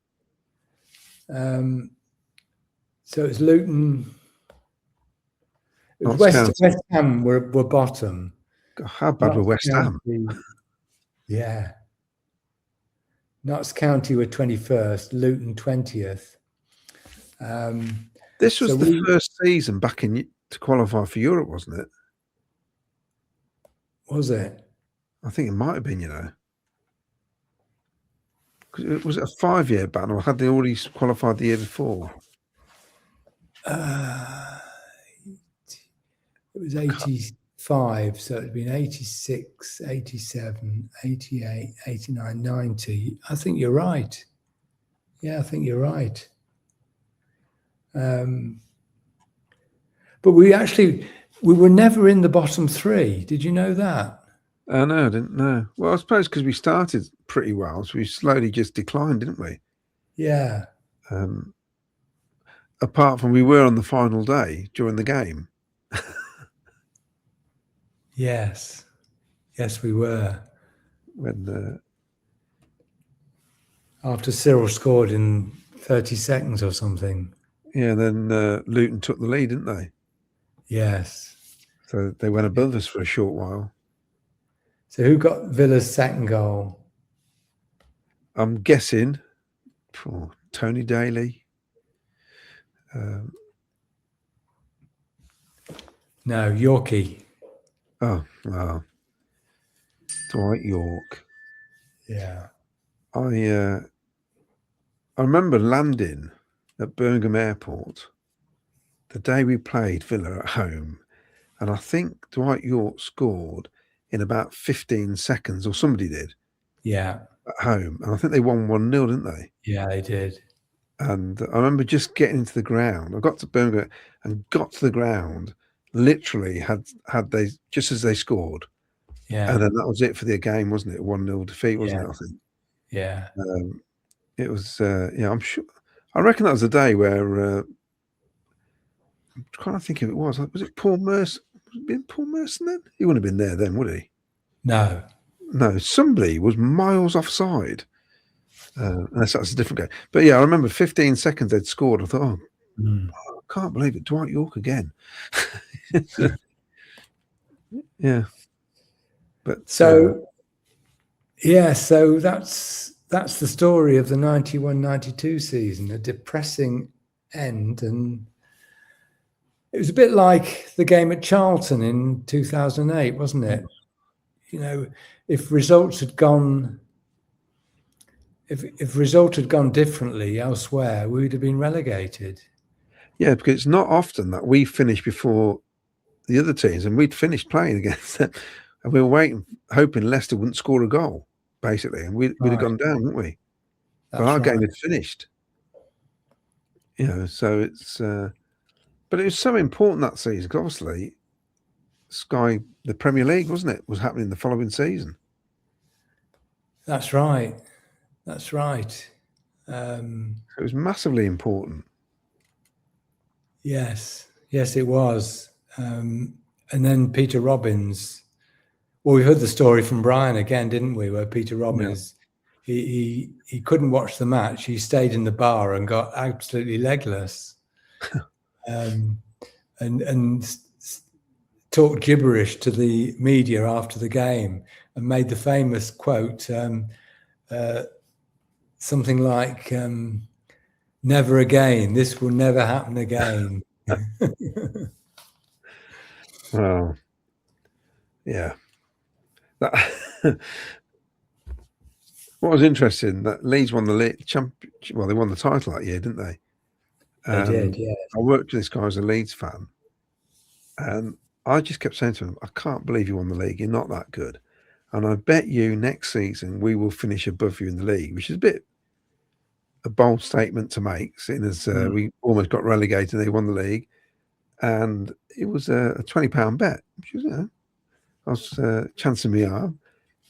So it was Luton. It was West Ham were bottom. God, how bad were West Ham? Yeah. Notts County were 21st, Luton 20th. This was the first season back in to qualify for Europe, wasn't it? Was it? I think it might have been, Was it a 5-year ban, or had they already qualified the year before? It was 85, so it'd been 86, 87, 88, 89, 90. I think you're right. Yeah, I think you're right. But we were never in the bottom three. Did you know that? No, I didn't know. Well, I suppose because we started pretty well, so we slowly just declined, didn't we? Yeah. Apart from we were on the final day during the game. Yes. Yes, we were. When after Cyril scored in 30 seconds or something. Yeah, then Luton took the lead, didn't they? Yes. So they went above us for a short while. So who got Villa's second goal? I'm guessing Tony Daly. No, Yorkie. Oh, wow. Dwight York. Yeah. I remember landing at Birmingham Airport the day we played Villa at home, and I think Dwight York scored in about 15 seconds, or somebody did. Yeah. At home, and I think they won 1-0, didn't they? Yeah, they did. And I remember just getting into the ground. I got to Birmingham and got to the ground. Literally had they just as they scored, Yeah. and then that was it for their game, wasn't it? 1-0 defeat, wasn't it? I think. Yeah. It was. Yeah, I'm sure. I reckon that was the day where I'm trying to think if it was. Was it Paul Merson? Was it been Paul Merson then? He wouldn't have been there then, would he? No. No, somebody was miles offside. Unless that's a different game. But yeah, I remember 15 seconds they'd scored. I thought, I can't believe it. Dwight York again. Yeah. But so so that's the story of the 91-92 season, a depressing end. And it was a bit like the game at Charlton in 2008, wasn't it? You know, if results had gone differently elsewhere, we would have been relegated. Yeah, because it's not often that we finish before the other teams, and we'd finished playing against them, and we were waiting, hoping Leicester wouldn't score a goal, basically, and we'd have gone down, wouldn't we? But our game had finished. You know, so it's but it was so important that season, because obviously the Premier League, wasn't it, was happening the following season. That's right. That's right. It was massively important. Yes, it was. And then Peter Robbins. Well, we heard the story from Brian again, didn't we? Where Peter Robbins, he couldn't watch the match. He stayed in the bar and got absolutely legless, and talked gibberish to the media after the game, and made the famous quote, something like, "Never again. This will never happen again." Well, yeah. What was interesting, that Leeds won the league championship. Well, they won the title that year, didn't they? They did, yeah. I worked with this guy as a Leeds fan, and I just kept saying to him, I can't believe you won the league. You're not that good. And I bet you next season we will finish above you in the league, which is a bold statement to make, seeing as we almost got relegated and they won the league. And it was a £20 bet, which was, I was chancing my arm.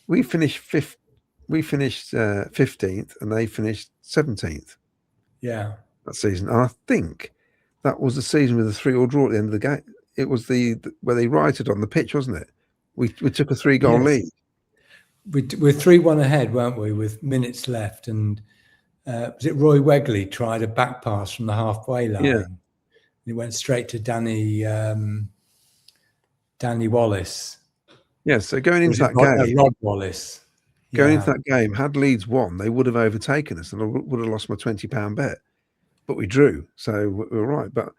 We finished 15th, and they finished 17th. Yeah, that season. And I think that was the season with a 3-3 draw at the end of the game. It was where they rioted on the pitch, wasn't it? We took a 3-goal lead. We're 3-1 ahead, weren't we? With minutes left, and was it Roy Wegley tried a back pass from the halfway line? Yeah. It went straight to Danny Wallace. Yeah, so going into that game, Rod Wallace. Going into that game, had Leeds won, they would have overtaken us, and I would have lost my £20 bet. But we drew, so we were right. But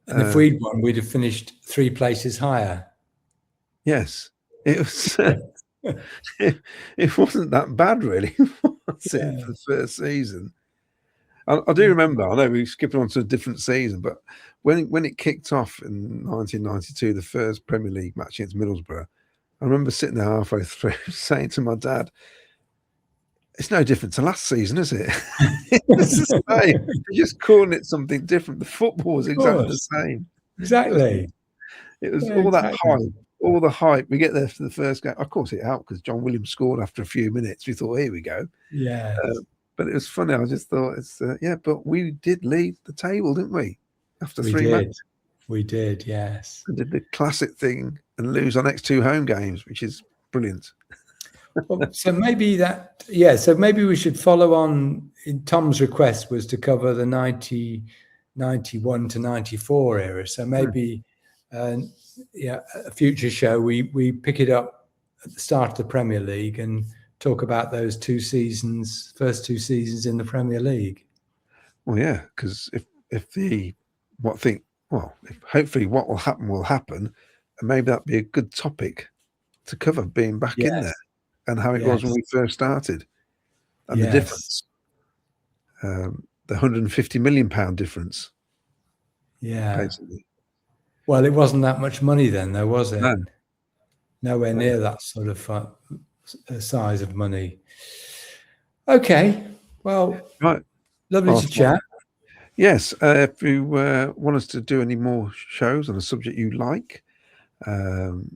if we'd won, we'd have finished 3 places higher. Yes, it was. It wasn't that bad, really, was it, for the first season? I do remember. I know we're skipping on to a different season, but when it kicked off in 1992, the first Premier League match against Middlesbrough, I remember sitting there halfway through saying to my dad, "It's no different to last season, is it?" It's the same. You're just calling it something different. The football was exactly the same. Exactly. It was Yeah, all that exactly. hype, all the hype. We get there for the first game. Of course, it helped because John Williams scored after a few minutes. We thought, here we go. Yeah. But it was funny. I just thought, but we did lead the table, didn't we? After We three did. matches. We did, yes. We did the classic thing and lose our next 2 home games, which is brilliant. Well, so maybe we should follow on. Tom's request was to cover the 91 to 94 era. So maybe, a future show, we pick it up at the start of the Premier League and talk about those first 2 seasons in the Premier League. Well, yeah, because hopefully what will happen, and maybe that'd be a good topic to cover, being back in there and how it was when we first started, and the difference, the £150 million difference. Yeah, basically. Well, it wasn't that much money then, though, was it? No. Nowhere near that sort of size of money. Okay, well, right, lovely to chat. Yes, if you want us to do any more shows on a subject you like, just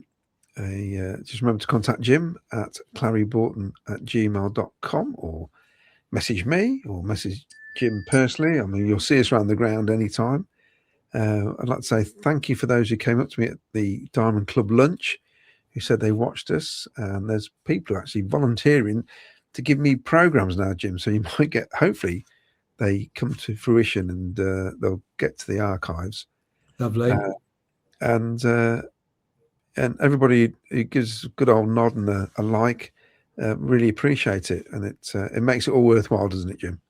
remember to contact Jim at clarryborton@gmail.com, or message me, or message Jim personally. I mean, you'll see us around the ground anytime. I'd like to say thank you for those who came up to me at the Diamond Club lunch, who said they watched us, and there's people actually volunteering to give me programs now, Jim, so you might get, hopefully they come to fruition, and they'll get to the archives. Lovely. And everybody who gives a good old nod and a like, really appreciate it, and it makes it all worthwhile, doesn't it, Jim?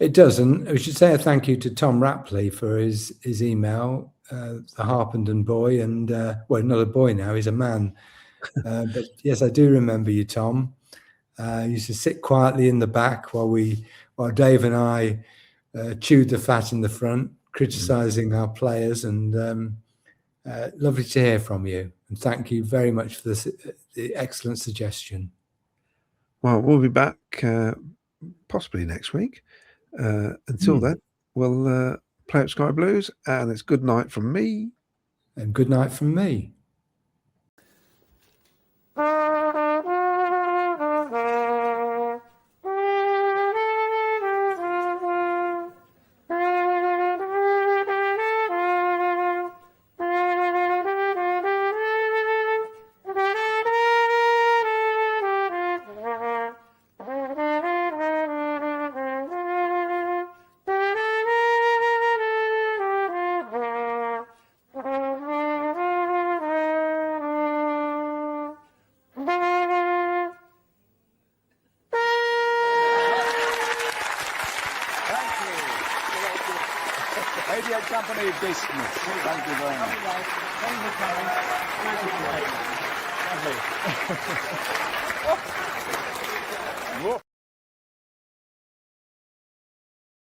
It doesn't. We should say a thank you to Tom Rapley for his email, the Harpenden boy, and well, not a boy now, he's a man. But yes, I do remember you, Tom. Used to sit quietly in the back while Dave and I chewed the fat in the front, criticising our players, and lovely to hear from you. And thank you very much for the excellent suggestion. Well, we'll be back possibly next week. Until then, we'll play up Sky Blues, and it's good night from me. And good night from me. Radio Company dismissed. Thank you very much. Thank you for coming. Lovely.